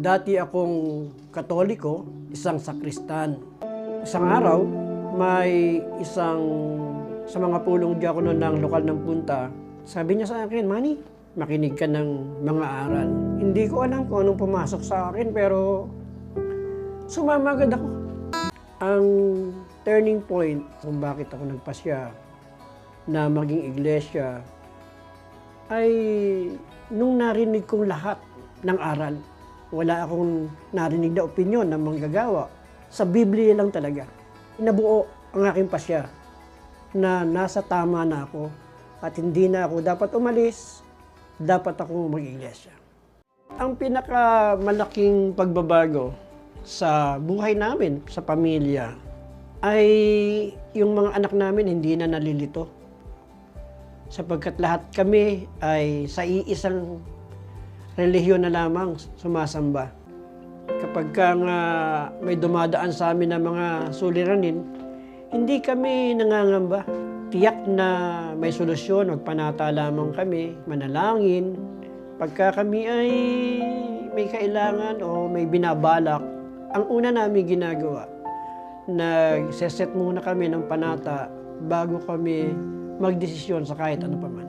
Dati akong Katoliko, isang sakristan. Isang araw, may isang sa mga pulong diakono ng lokal ng punta. Sabi niya sa akin, Manny, makinig ka ng mga aral. Hindi ko alam kung anong pumasok sa akin, pero sumama agad ako. Ang turning point kung bakit ako nagpasya na maging iglesia ay nung narinig kong lahat ng aral. Wala akong narinig na opinyon ng manggagawa. Sa Biblia lang talaga. Inabuo ang aking pasya na nasa tama na ako at hindi na ako dapat umalis, dapat ako mag-iglesia. Ang pinakamalaking pagbabago sa buhay namin, sa pamilya, ay yung mga anak namin hindi na nalilito. Sapagkat lahat kami ay sa iisang relihiyon na lamang sumasamba. Kapag nga may dumadaan sa amin na mga suliranin, hindi kami nangangamba. Tiyak na may solusyon, magpanata lamang kami, manalangin. Pagka kami ay may kailangan o may binabalak, ang una namin ginagawa, nagseset muna kami ng panata bago kami magdesisyon sa kahit ano pa man.